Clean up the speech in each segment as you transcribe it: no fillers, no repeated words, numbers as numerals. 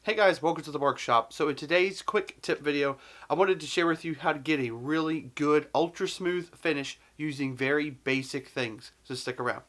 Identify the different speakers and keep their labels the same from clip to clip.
Speaker 1: Hey guys, welcome to the workshop. So in today's quick tip video, I wanted to share with you how to get a really good ultra smooth finish using very basic things. So stick around.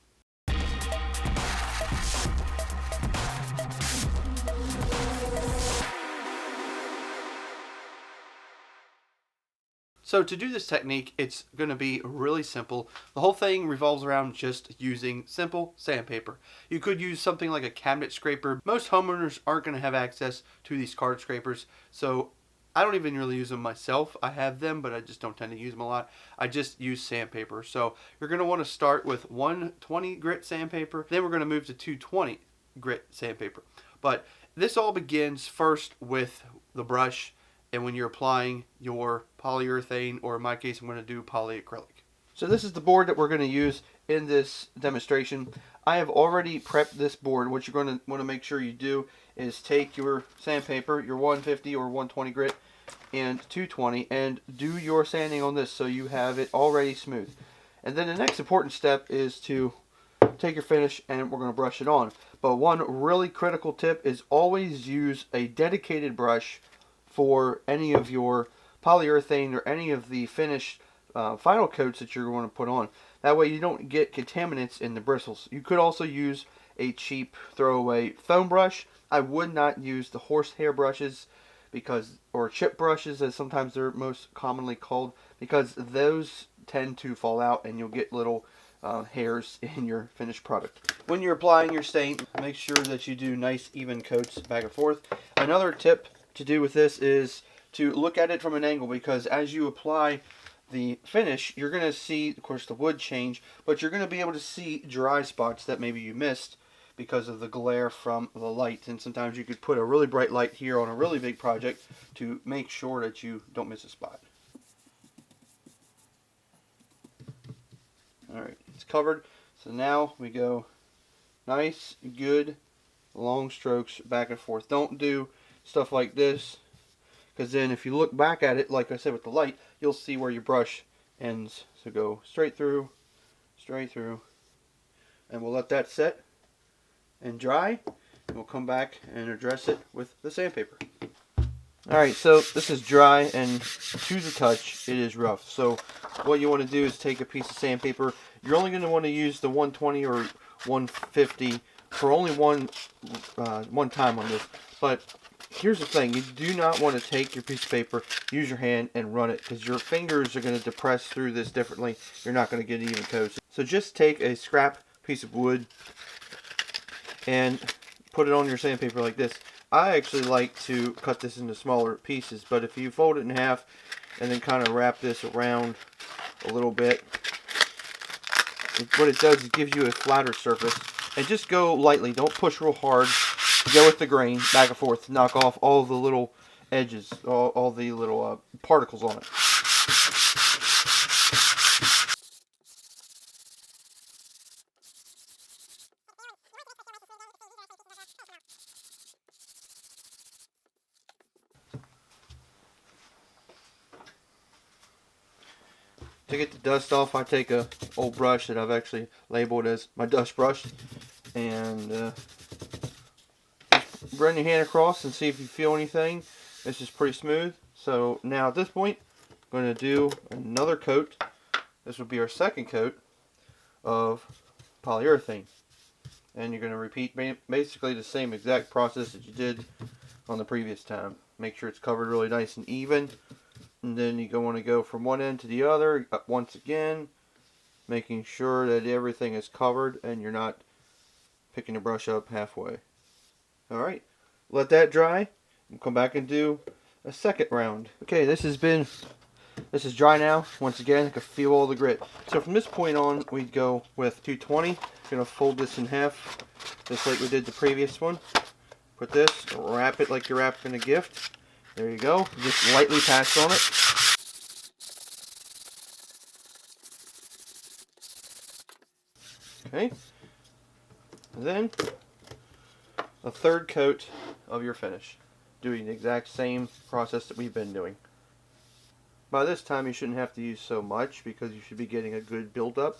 Speaker 1: So to do this technique, it's going to be really simple. The whole thing revolves around just using simple sandpaper. You could use something like a cabinet scraper. Most homeowners aren't going to have access to these card scrapers, so I don't even really use them myself. I have them, but I just don't tend to use them a lot. I just use sandpaper. So you're going to want to start with 120 grit sandpaper, then we're going to move to 220 grit sandpaper. But this all begins first with the brush, and when you're applying your polyurethane, or in my case I'm going to do polyacrylic. So this is the board that we're going to use in this demonstration. I have already prepped this board. What you're going to want to make sure you do is take your sandpaper, your 150 or 120 grit and 220, and do your sanding on this so you have it already smooth. And then the next important step is to take your finish and we're going to brush it on. But one really critical tip is always use a dedicated brush for any of your polyurethane or any of the finished final coats that you're going to put on. That way you don't get contaminants in the bristles. You could also use a cheap throwaway foam brush. I would not use the horsehair brushes, or chip brushes as sometimes they're most commonly called, because those tend to fall out and you'll get little hairs in your finished product. When you're applying your stain, make sure that you do nice even coats back and forth. Another tip to do with this is to look at it from an angle, because as you apply the finish, you're going to see, of course, the wood change, but you're going to be able to see dry spots that maybe you missed because of the glare from the light. And sometimes you could put a really bright light here on a really big project to make sure that you don't miss a spot. Alright, it's covered. So now we go nice, good, long strokes back and forth. Don't do stuff like this, because then if you look back at it, like I said with the light, you'll see where your brush ends. So go straight through, and we'll let that set and dry, and we'll come back and address it with the sandpaper. Alright, so this is dry, and to the touch it is rough. So what you want to do is take a piece of sandpaper. You're only going to want to use the 120 or 150 for only one time on this. But here's the thing, you do not want to take your piece of paper, use your hand, and run it, because your fingers are going to depress through this differently. You're not going to get even coats. So just take a scrap piece of wood and put it on your sandpaper like this. I actually like to cut this into smaller pieces, but if you fold it in half and then kind of wrap this around a little bit, what it does is it gives you a flatter surface. And just go lightly, don't push real hard. Go with the grain, back and forth, knock off all the little edges, all the little particles on it. To get the dust off, I take a old brush that I've actually labeled as my dust brush, and just run your hand across and see if you feel anything. This is pretty smooth. So now at this point, I'm going to do another coat. This would be our second coat of polyurethane, and you're going to repeat basically the same exact process that you did on the previous time. Make sure it's covered really nice and even. And then you want to go from one end to the other once again, making sure that everything is covered and you're not picking the brush up halfway. Alright, let that dry and come back and do a second round. Okay, this is dry now. Once again, I can feel all the grit. So from this point on, we go with 220. Going to fold this in half, just like we did the previous one. Put this, wrap it like you're wrapping a gift. There you go. Just lightly pass on it. Okay. And then a third coat of your finish, doing the exact same process that we've been doing. By this time you shouldn't have to use so much, because you should be getting a good buildup.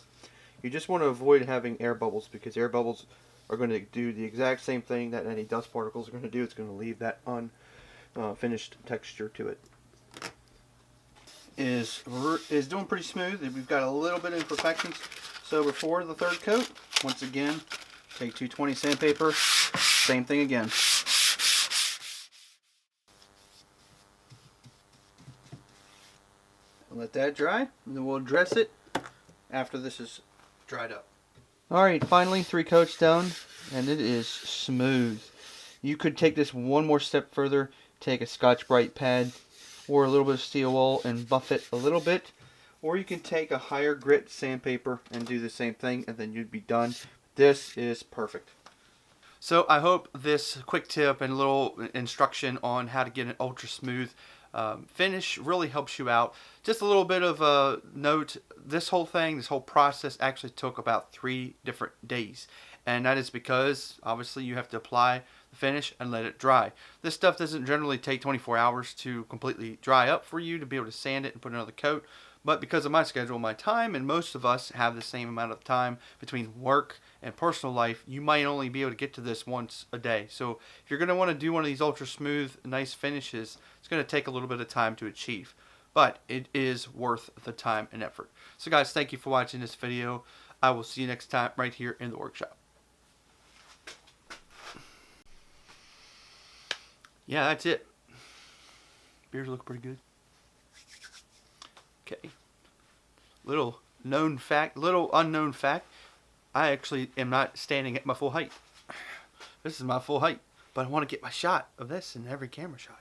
Speaker 1: You just want to avoid having air bubbles, because air bubbles are going to do the exact same thing that any dust particles are going to do. It's going to leave that unfinished texture to it. Is doing pretty smooth. We've got a little bit of imperfections. So before the third coat, once again, take 220 sandpaper, same thing again. Let that dry, and then we'll address it after this is dried up. Alright, finally 3 coats done, and it is smooth. You could take this one more step further, take a Scotch-Brite pad or a little bit of steel wool and buff it a little bit, or you can take a higher grit sandpaper and do the same thing, and then you'd be done. This is perfect. So I hope this quick tip and little instruction on how to get an ultra smooth finish really helps you out. Just a little bit of a note, this whole process actually took about 3 different days, and that is because obviously you have to apply the finish and let it dry. This stuff doesn't generally take 24 hours to completely dry up for you to be able to sand it and put another coat, but because of my schedule, my time, and most of us have the same amount of time between work and personal life, you might only be able to get to this once a day. So if you're going to want to do one of these ultra smooth, nice finishes, it's going to take a little bit of time to achieve, but it is worth the time and effort. So guys, thank you for watching this video. I will see you next time right here in the workshop. Yeah, that's it. Beers look pretty good. Okay. Little unknown fact, I actually am not standing at my full height. This is my full height, but I want to get my shot of this in every camera shot.